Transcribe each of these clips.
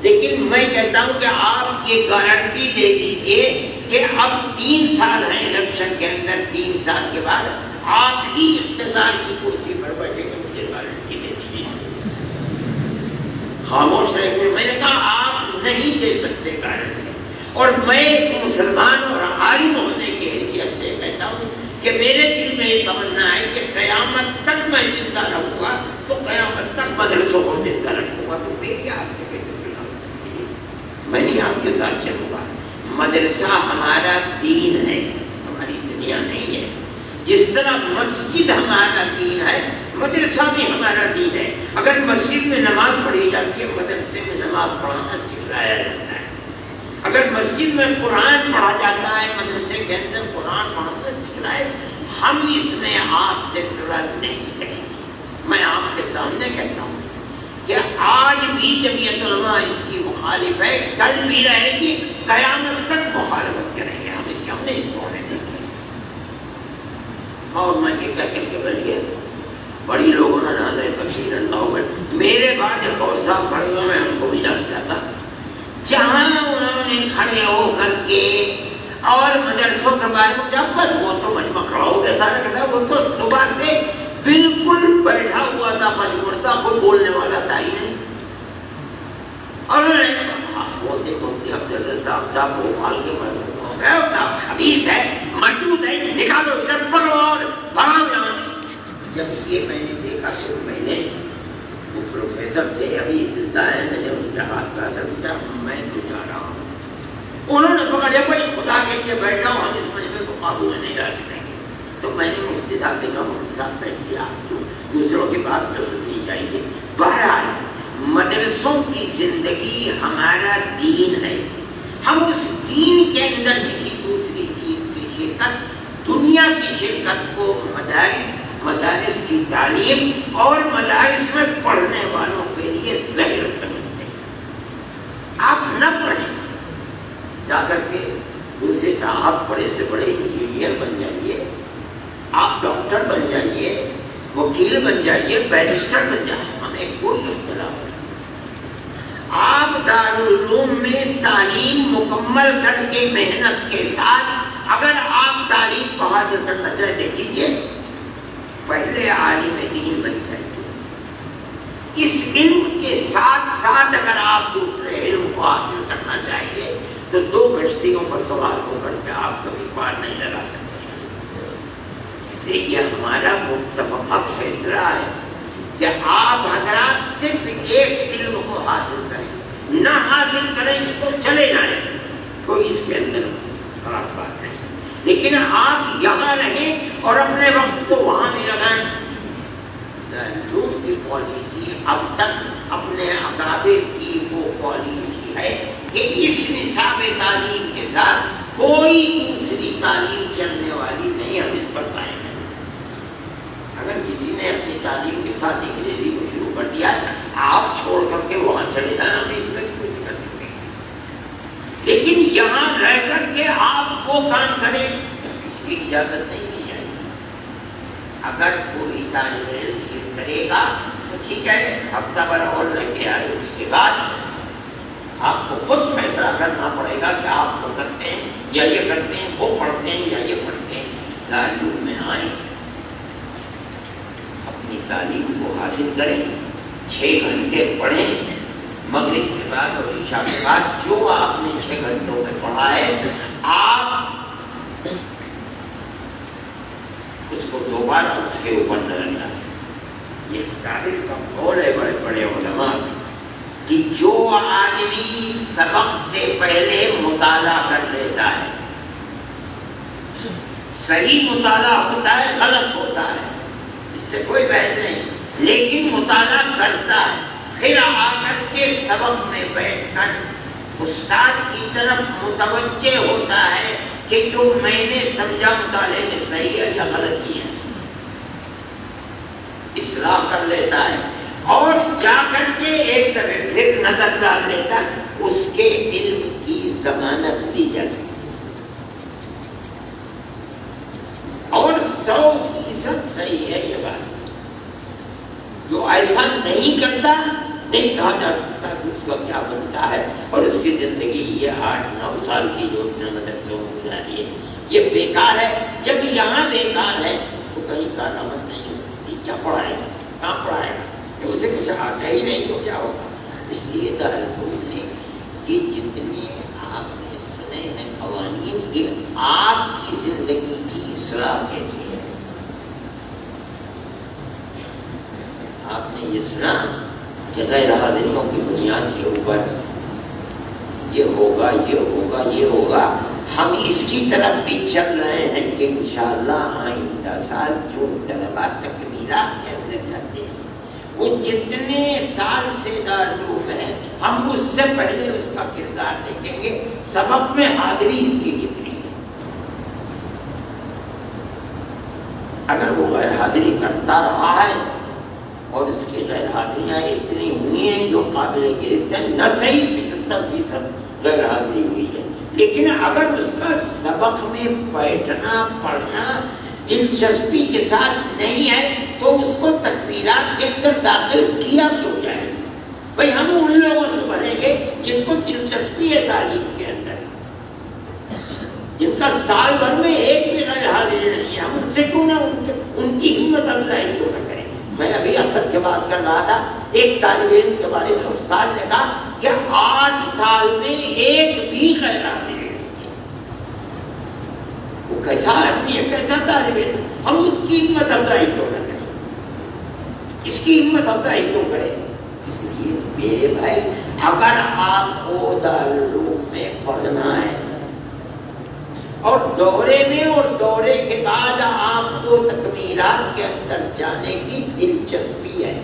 لیکن میں کہتا ہوں کہ آپ یہ گارنٹی دے دیجئے کہ اب 3 سال ہیں الیکشن کے اندر، 3 سال کے بعد آپ ہی اقتدار کی کرسی پر بیٹھے گا، مجھے گارنٹی دے دیجیے۔ خاموش رہے گا۔ میں نے کہا آپ نہیں دے سکتے گارنٹی، اور میں ایک مسلمان اور عالم ہونے کی حیثیت سے کہتا ہوں کہ میرے دل میں یہ تمنا ہے کہ قیامت تک میں زندہ رہوں گا تو قیامت تک مدرسوں کو زندہ رکھوں گا، تو میری آپ سے کیسے بنا سکتی ہے؟ میں نہیں آپ کے ساتھ چلوں گا۔ مدرسہ ہمارا دین ہے، ہماری دنیا نہیں ہے۔ جس طرح مسجد ہمارا دین ہے، مدرسہ بھی ہمارا دین ہے۔ اگر مسجد میں نماز پڑھی جاتی ہے، مدرسے میں نماز پڑھانا سکھلایا جاتا ہے۔ اگر مسجد میں قرآن پڑھا جاتا ہے، مدرسے کے اندر قرآن پڑھنا سکھلائے۔ ہم اس میں آپ سے صلح نہیں کریں گے۔ میں آپ کے سامنے کہتا ہوں کہ آج بھی جمعیت علماء اس کی مخالف ہے، کل بھی رہے گی، قیامت تک مخالفت کریں گے ہم اس کے، ہم نہیں چھوڑنے دیں گے۔ اور میں یہ کہہ کے بل گیا، بڑی لوگوں نے نہ دے تفصیل اللہ ہوگا، میرے بعد ایک اور صاحب کھڑے ہوئے، میں ان کو بھی جان جاتا، جہاں انہوں نے کھڑے ہو کر کے اور مدرسوں کے بارے میں جب بس وہ تو مجمع کھڑا ہو گیا سارا کہتا، وہ تو صبح سے بالکل بیٹھا ہوا تھا، مجموعہ کوئی بولنے والا تھا ہی نہیں۔ اور انہوں نے بولتے بولتے عبداللہ صاحب کو اٹھال کے ہو گیا، خبیث ہے، موجود ہے، نکالو ادھر پڑھو اور بڑھاؤ یہاں۔ جب یہ میں نے دیکھا تو میں نے وہ پروفیسر تھے، ابھی زندہ ہے، میں نے ان کے ہاتھ کا سمجھا، میں تو جا رہا ہوں۔ انہوں نے پکڑا بھائی خدا کے لیے بیٹھا ہوں، ہم اس مجمع کو قابو میں نہیں رکھ سکیں گے۔ تو میں نے مفتی صاحب کے کہا، مفتی صاحب بیٹھ گیا، دوسروں کی بات تو سننی چاہیے۔ بہرحال مدرسوں کی زندگی ہمارا دین ہے، ہم اس دین کے اندر کسی دوسری چیز کی شرکت، دنیا کی شرکت کو مدارس کی تعلیم اور مدارس میں پڑھنے والوں کے لیے زہر سمجھتے ہیں۔ آپ نہ پڑھیں، جا کر کے دوسرے کا آپ بڑے سے بڑے انجینئر بن جائیے، آپ ڈاکٹر بن جائیے، وکیل بن جائیے، بیرسٹر بن جائیے، ہمیں کوئی اختلاف نہیں۔ آپ دارالعلوم میں تعلیم مکمل کر کے محنت کے ساتھ اگر آپ تعلیم کو حاصل کرنا چاہتے، دیکھ لیجیے پہلے عالم دین بن جائیے۔ اس علم کے ساتھ ساتھ اگر آپ دوسرے علم کو حاصل کرنا چاہیے تو 2 کشتیوں پر سوار ہو کر کے آپ کبھی پار نہیں لگا سکتے۔ اس لیے یہ ہمارا متفقہ فیصلہ ہے کہ آپ حضرات صرف ایک علم کو حاصل کریں، نہ حاصل کریں تو چلے جائیں، کوئی اس کے اندر خراب بات نہیں، لیکن آپ یہاں رہیں اور اپنے وقت کو وہاں نہیں لگائیں۔ دارالعلوم کی پالیسی اب تک اپنے اکابر کی وہ پالیسی ہے کہ اس نصاب تعلیم کے ساتھ کوئی دوسری تعلیم چلنے والی نہیں، ہم اس پر قائم ہیں۔ اگر کسی نے اپنی تعلیم کے ساتھ انگریزی کو شروع کر دیا، آپ چھوڑ کر کے وہاں چلے جانا، اس میں کوئی دقت نہیں، لیکن یہاں رہ کر کے آپ وہ کام کریں اس کی اجازت نہیں دی جائے گی۔ اگر کوئی طالب علم کرے گا تو ٹھیک ہے، ہفتہ بھر اور لگ کے آئے، اس کے بعد آپ کو خود فیصلہ کرنا پڑے گا کہ آپ کو کرتے ہیں یا یہ کرتے ہیں، وہ پڑھتے ہیں یا یہ پڑھتے ہیں۔ دارالعلوم میں آئیں، اپنی تعلیم کو حاصل کریں، 6 گھنٹے پڑھیں، مغرب کے بعد اور عشاء کے بعد جو آپ نے 6 گھنٹوں میں پڑھا ہے آپ اس کو دوبارہ اس کے اوپر نہ رکھنا۔ یہ قابل کا قول ہے بڑے بڑے علماء کہ جو آدمی سبق سے پہلے مطالعہ کر لیتا ہے، صحیح مطالعہ ہوتا ہے، غلط ہوتا ہے، اس سے کوئی بحث نہیں، لیکن مطالعہ کرتا ہے، پھر آ کر کے سبق میں بیٹھ کر استاد کی طرف متوجہ ہوتا ہے کہ جو میں نے سمجھا مطالعے میں صحیح ہے یا غلط ہے، اصلاح کر لیتا ہے، اور جا کر کے ایک طرح پھر نظر ڈال لیتا ہے، اس کے علم کی ضمانت دی جا سکتی ہے، اور 100% صحیح ہے یہ بات۔ جو ایسا نہیں کرتا، نہیں کہا جا سکتا کہ اس کا کیا بنتا ہے، اور اس کی زندگی یہ 8-9 سال کی جو اس نے مدرسوں میں گزاری ہے یہ بیکار ہے۔ جب یہاں بیکار ہے تو کہیں کارآمد نہیں ہو سکتی، کیا پڑھائے گا، کہاں پڑھائے گا، جب اسے کچھ آتا ہی نہیں تو کیا ہوگا۔ اس لیے دارالعلوم نے یہ جتنے آپ نے سنے ہیں قوانین یہ آپ کی زندگی کی اصلاح کے لیے ہے۔ آپ نے یہ سنا کہ غیر حاضریوں کی بنیاد کے اوپر یہ ہوگا، یہ ہوگا، یہ ہوگا، ہم اس کی طرف بھی چل رہے ہیں کہ انشاءاللہ آئندہ سال جو طلباء تکمیلات کے اندر جاتے ہیں وہ جتنے سال سے دارالعلوم ہے ہم اس سے پہلے اس کا کردار دیکھیں گے، سبق میں حاضری اس کی کتنی ہے۔ اگر وہ غیر حاضری کرتا رہا ہے اور اس کی غیر حاضریاں اتنی ہوئی ہیں جو قابل گرفت ہیں، نہ صحیح 75% غیر حاضری ہوئی ہے، لیکن اگر اس کا سبق میں بیٹھنا پڑھنا دلچسپی کے ساتھ نہیں ہے تو اس کو تکمیلات کے اندر داخل کیا کیوں جائے؟ بھائی ہم ان لوگوں سے بھریں گے جن کو دلچسپی ہے تعلیم کے اندر، جن کا سال بھر میں ایک بھی غیر حاضری نہیں ہے، ہم ان سے کیوں نہ ان کی ہمت افزائی کیوں نہ کریں؟ میں ابھی اثر کی بات کر رہا تھا، ایک طالب علم کے بارے میں استاد نے کہا کہ 8 سال میں ایک بھی غیر حاضری نہیں ہے۔ وہ کیسا آدمی ہے، کیسا طالب علم، ہم اس کی ہمت افزائی کیوں نہ کریں، اس کی ہمت افزائی کیوں کریں؟ اس لیے میرے بھائی اگر آپ کو دارالعلوم میں پڑھنا ہے اور دورے میں اور دورے کے بعد آپ کو تکمیلات کے اندر جانے کی دلچسپی ہے،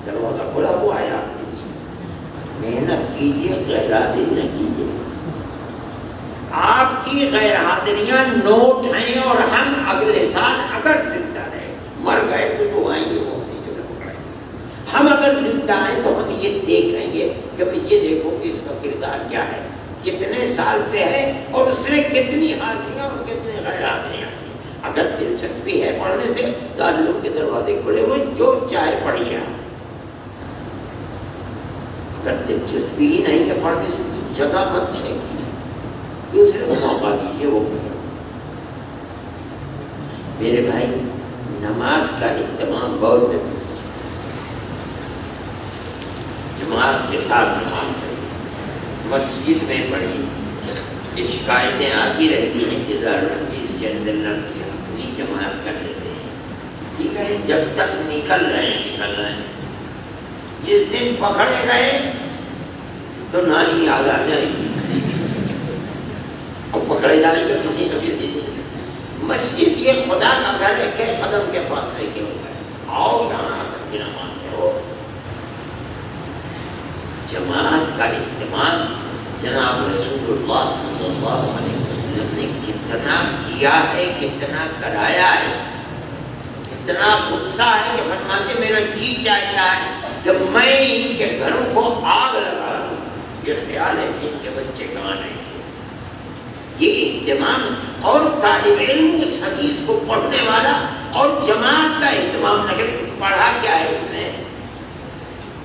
دروازہ کھلا ہوا ہے آپ کے لیے، محنت کیجیے، غیر حاضری نہ کیجیے۔ آپ کی غیر حاضریاں نوٹ ہیں اور ہم اگلے سال اگر زندہ رہے، مر گئے تو جو آئیں گے وہ اپنی جگہ پکڑیں گے، ہم اگر زندہ ہیں تو ہم یہ دیکھیں گے کہ یہ دیکھو کہ اس کا کردار کیا ہے، کتنے سال سے ہے اور اس نے کتنی حاضریاں اور کتنی غیر حاضریاں۔ اگر دلچسپی ہے پڑھنے سے دارالعلوم کے دروازے کھلے ہوئے، جو چاہے پڑھیے۔ اگر دلچسپی ہی نہیں ہے پڑھنے سے تو جگہ مت ہے، دوسرے کو موقع دیجیے وہ کرے۔ میرے بھائی نماز کا اہتمام بہت ضروری ہے، جماعت کے ساتھ نماز پڑھی، مسجد میں پڑھی۔ یہ شکایتیں آتی رہتی ہیں کہ دارالعلوم اس کے اندر لڑکیاں اپنی جماعت کر لیتے ہیں، ٹھیک ہے، جب تک نکل رہے ہیں، جس دن پکڑے گئے تو نالی یاد آ جائے گی اور پکڑے جائیں گے کسی نہ کسی دن۔ مسجد یہ خدا کا گھر ہے کہ قدم کے پاس رہ کے ہوتا ہے، آؤ یہاں آکر کے نماز پڑھو۔ جماعت کا اہتمام جناب رسول اللہ صلی اللہ علیہ وسلم نے کتنا کیا ہے، کتنا کرایا ہے، اتنا غصہ ہے کہ فرماتے میرا جی چاہتا ہے کہ میں ان کے گھروں کو آگ لگا دوں۔ یہ خیال ہے کہ ان کے بچے کہاں رہیں گے، یہ اہتمام، اور طالب علم اس حدیث کو پڑھنے والا اور جماعت کا اہتمام نہ کرے۔ پڑھا کیا ہے اس نے،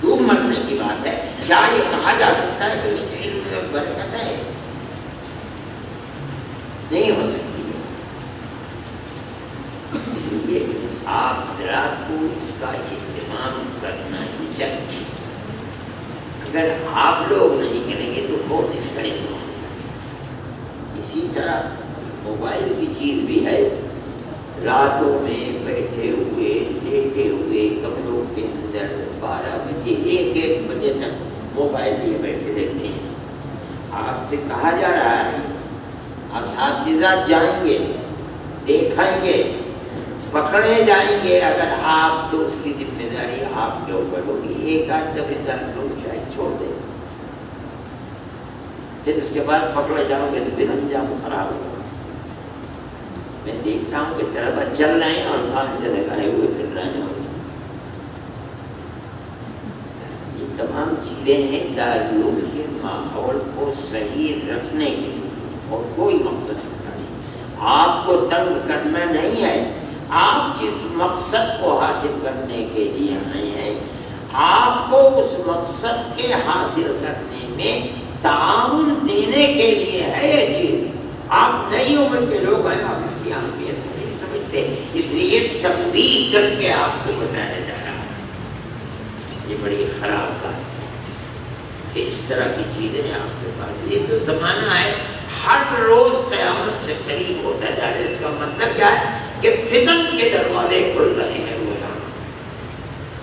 ڈوب مرنے کی بات ہے، کیا یہ کہا جا سکتا ہے کہ اس کے علم میں برکت ہے؟ نہیں ہو سکتی ہے۔ اس لیے آپ حضرات کو اس کا اہتمام کرنا ہی چاہیے۔ اگر آپ لوگ نہیں کریں گے تو کون اس کا اہتمام؟ اسی طرح موبائل کی چیز بھی ہے، راتوں میں بیٹھے ہوئے لیٹے ہوئے کمروں کے اندر 12 بجے 1 بجے تک موبائل لیے بیٹھے رہتے ہیں۔ آپ سے کہا جا رہا ہے اساتذہ جائیں گے، دیکھیں گے، پکڑے جائیں گے، اگر آپ تو اس کی ذمہ داری آپ کے اوپر ہوگی۔ ایک آدھ دفعہ لوگ شاید چھوڑ دیں، پھر اس کے بعد پکڑے جاؤ گے تو پھر انجام خراب ہوگا۔ میں دیکھتا ہوں کہ طلبا چل رہے ہیں اور کان سے لگائے ہوئے پھر رہے ہیں۔ یہ تمام چیزیں ہیں دارالعلوم کے ماحول کو صحیح رکھنے کے لیے، اور کوئی مقصد اس کا نہیں۔ آپ کو تنگ کرنا نہیں ہے، آپ جس مقصد کو حاصل کرنے کے لیے آئے ہیں آپ کو اس مقصد کے حاصل کرنے میں تعاون دینے کے لیے ہے یہ چیز. آپ نئی عمر کے لوگ ہیں، آپ اس کی اہمیت نہیں سمجھتے، اس لیے تنبیہ کر کے آپ کو بتایا جا رہا ہے. یہ بڑی خراب بات ہے کہ اس طرح کی چیزیں آپ کے پاس. یہ تو زمانہ ہے ہر روز قیامت سے قریب ہوتا جا رہا ہے. اس کا مطلب کیا ہے کہ فتن کے دروازے کھل رہے ہیں.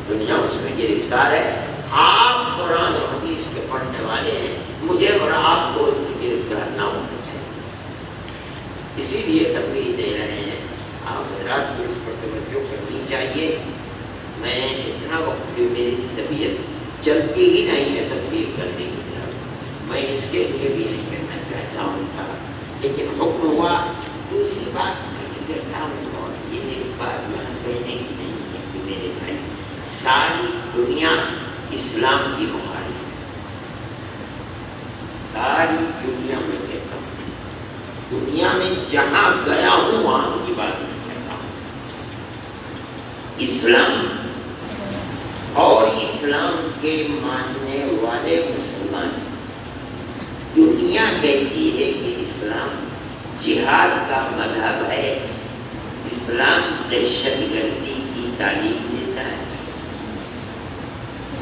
دنیا اس میں گرفتار ہے. آپ قرآن و حدیث کے پڑھنے والے ہیں، مجھے اور آپ کو اس میں گرفتار نہ ہونا چاہیے. اسی لیے تنبیہ دے رہے ہیں. آپ حضرات کو اس پر توجہ کرنی چاہیے. میں اتنا وقت بھی میری طبیعت چلتی ہی نہیں ہے تنبیہ کرنے کی طرف، میں اس کے لیے بھی نہیں کرنا چاہتا ہوں تھا، لیکن حکم ہوا. دوسری بات میں کہتا ہوں اور یہ ایک بات میں کہنے کی نہیں ہے کہ میرے بھائی ساری دنیا اسلام کی مخالف ہے. ساری دنیا میں کہتا ہوں، دنیا میں جہاں گیا ہوں وہاں کی بات میں کہتا ہوں. اسلام اور اسلام کے ماننے والے مسلمان، دنیا کہتی ہے کہ اسلام جہاد کا مذہب ہے، اسلام دہشت گردی کی تعلیم دیتا ہے.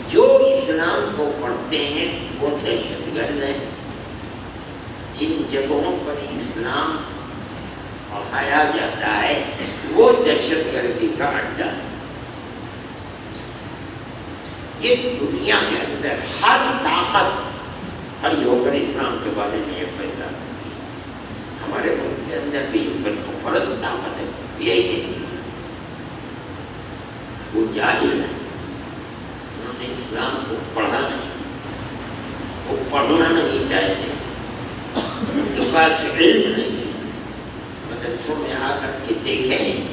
جو اسلام کو پڑھتے ہیں وہ دہشت گرد ہیں. جن جگہوں پر اسلام پڑھایا جاتا ہے وہ دہشت گردی کا اڈا ہے. یہ دنیا کے اندر ہر طاقت کھڑی ہو کر اسلام کے بارے میں یہ فیصلہ کرتی ہے. ہمارے ملک کے اندر بھی بلکہ فرض طاقت ہے یہی ہے. وہ جاہل ہے، انہوں نے اسلام کو پڑھا نہیں، وہ پڑھنا نہیں چاہتے، ان کے پاس علم نہیں ہے. مدرسوں میں آ کر کے دیکھیں.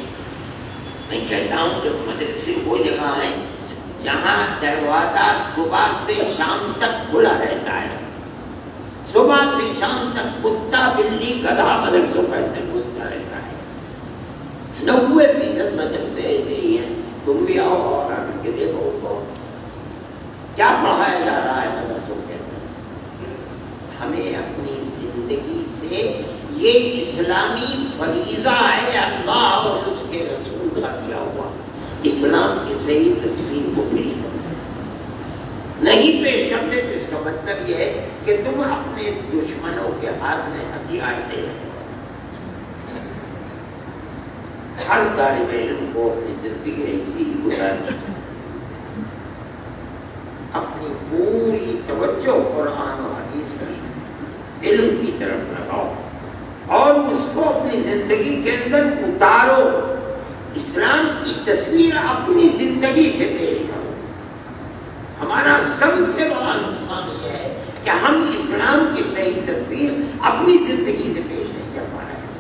میں کہتا ہوں کہ مدرسے وہ جگہ ہے جہاں دروازہ صبح سے شام تک کھلا رہتا ہے. صبح سے شام تک کتا بلی گدھا مدرسوں کا اندر گھستا رہتا ہے. 90% مدرسے ایسے ہی ہیں. تم بھی آؤ اور آ کے دیکھو کو کیا پڑھایا جا رہا ہے مدرسوں کے اندر. ہمیں اپنی زندگی سے یہ اسلامی فریضہ ہے اللہ اور اس کے رسول کا دیا ہوا اسلام کی صحیح تصویر کو پیش کرنا. نہیں پیش کرتے تو اس کا مطلب یہ ہے کہ تم اپنے دشمنوں کے ہاتھ میں ہتھیار دے رہے ہو. ہر طالب علم کو اپنی زندگی ایسی گزارنی چاہیے. اپنی پوری توجہ قرآن و حدیث کی علم کی طرف لگاؤ اور اس کو اپنی زندگی کے اندر اتارو. اسلام کی تصویر اپنی زندگی سے پیش کرو. ہمارا سب سے بڑا نقصان یہ ہے کہ ہم اسلام کی صحیح تصویر اپنی زندگی سے پیش نہیں کر پا رہے ہیں.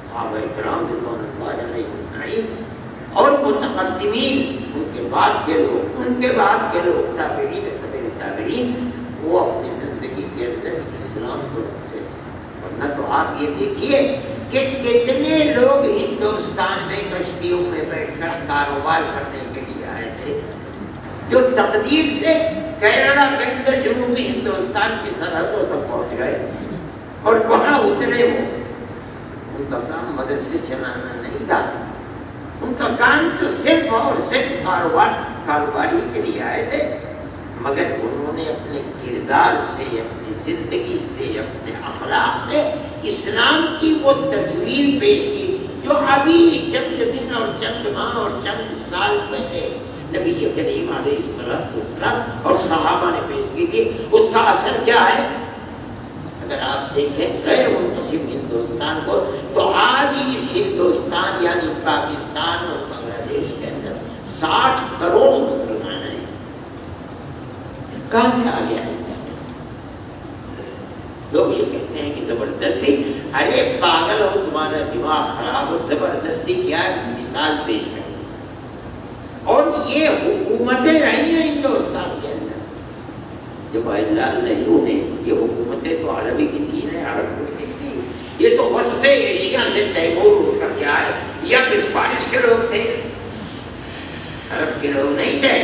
صحابہ کرام رضوان اللہ علیہم اور متقدمین، ان کے بعد کے لوگ تابعین تبع تابعین، وہ اپنی زندگی کے اندر اسلام کو رکھتے تھے. ورنہ تو آپ یہ دیکھیے کہ کتنے لوگ ہندوستان میں کشتیوں میں بیٹھ کر کاروبار کرنے کے لیے آئے تھے، جو تقدیر سے کیرلا کے اندر جنوبی ہندوستان کی سرحدوں تک پہنچ گئے اور وہاں اترے. وہ ان کا کام مدرسے چلانا نہیں تھا، ان کا کام تو صرف اور صرف کاروباری کے لیے آئے تھے. مگر انہوں نے اپنے کردار سے، اپنی زندگی سے، اپنے اخلاق سے اسلام کی وہ تصویر پیش کی جو ابھی چند دن اور چند ماہ اور چند سال پہلے نبی کریم علیہ السلام اور صحابہ نے پیش کی تھی. اس کا اثر کیا ہے؟ اگر آپ دیکھیں غیر منقسم ہندوستان کو تو آج اس ہندوستان یعنی پاکستان اور بنگلہ دیش کے اندر 60 کروڑ مسلمان ہیں. کہاں سے آ گیا ہے؟ لوگ یہ کہتے ہیں کہ زبردستی. ارے پاگل ہو، تمہارا دماغ خراب ہو، زبردستی کیا مثال پیش ہے. اور یہ حکومتیں رہی ہیں ہندوستان کے اندر. جواہر لال نہرو نے یہ حکومتیں تو عربی کی تین ہیں، عرب کو نہیں تھی. یہ تو وسط ایشیا سے تیمور اٹھ کر کے آئے، یا پھر فارس کے لوگ تھے، عرب کے لوگ نہیں تھے.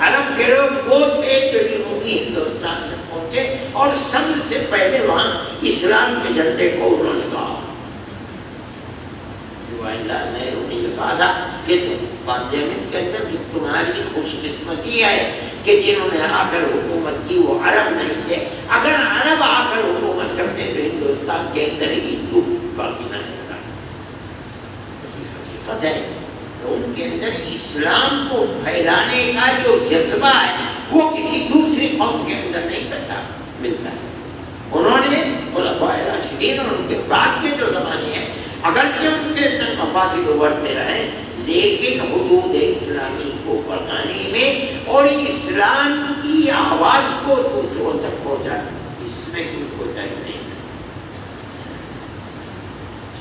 عرب کے لوگ وہ تھے جو رومی ہندوستان میں پہنچے اور سب سے پہلے وہاں اسلام کے جھنڈے کو انہوں نے کہا. جواہر لال نہرو نے یہ کہا تھا کہ پارلیمنٹ کے اندر کہ تمہاری خوش قسمتی ہے کہ جنہوں نے آ کر حکومت کی وہ عرب نہیں تھے. اگر عرب آ کر حکومت کرتے تو ہندوستان کے اندر ہندو باقی نہ رہتا. حقیقت ہے ان کے اندر اسلام کو پھیلانے کا جو جذبہ ہے وہ کسی دوسری قوم کے اندر نہیں ملتا ہے. انہوں نے خلفائے راشدین اور ان کے بعد کے جو زمانے ہیں اگرچہ ان کے اندر مفاسد ابھرتے رہے لیکن حدود اسلامی کو بڑھانے میں اور اسلام کی آواز کو دوسروں تک پہنچانے اس میں کوئی کوتاہی نہیں.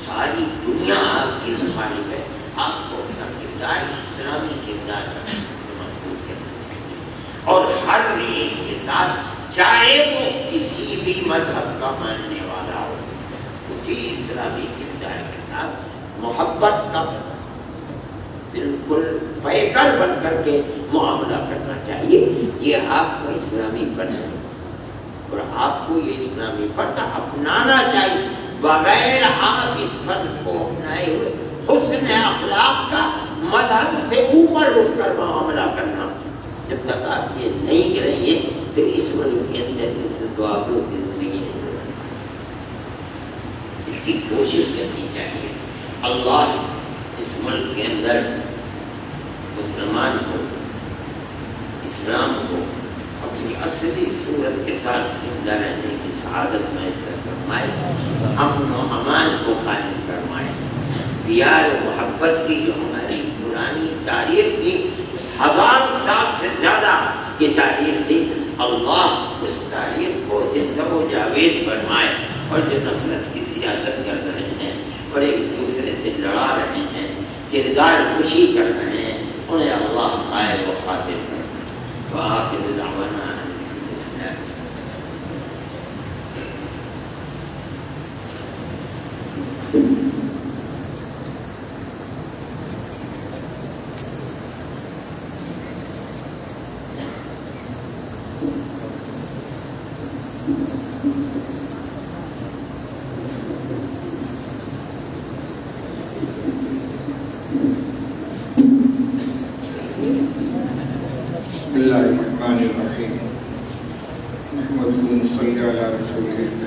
ساری دنیا آپ کی مخالف ہے. آپ کو اپنا کردار اسلامی کردار مضبوط کرنا چاہیے اور ہر ایک کے ساتھ چاہے وہ کسی بھی مذہب کا ماننے والا ہو اسی اسلامی کردار کے ساتھ محبت کا بالکل پیکر بن کر کے معاملہ کرنا چاہیے. یہ آپ کا اسلامی فرض ہے اور آپ کو یہ اسلامی فرض اپنانا چاہیے بغیر آپ اس فرض کو اپنائے ہوئے حسن اخلاق کا مدد سے اوپر اٹھ کر معاملہ کرنا. جب تک آپ یہ نہیں کریں گے تو اس ملک کے اندر عزت و آبرو کی زندگی نہیں ہوگی. اس کی کوشش کرنی چاہیے. اللہ اس ملک کے اندر مسلمان کو اسلام کو اپنی اصلی صورت کے ساتھ زندہ رہنے کی سعادت میسر فرمائے. امن و امان کو قائم فرمائے. پیار و محبت کی جو ہماری پرانی تاریخ تھی 1000 سال سے زیادہ کی تاریخ تھی اللہ اس تاریخ کو زندہ و جاوید فرمائے. اور جو نفرت کی سیاست کر رہے ہیں اور ایک دوسرے سے لڑا رہے ہیں کردار خوشی کر رہے ہیں انہیں اللہ قائل و خاطر کرے. وآخر دعوانا بسم اللہ الرحمن الرحیم. محمد صلی اللہ علیہ وسلم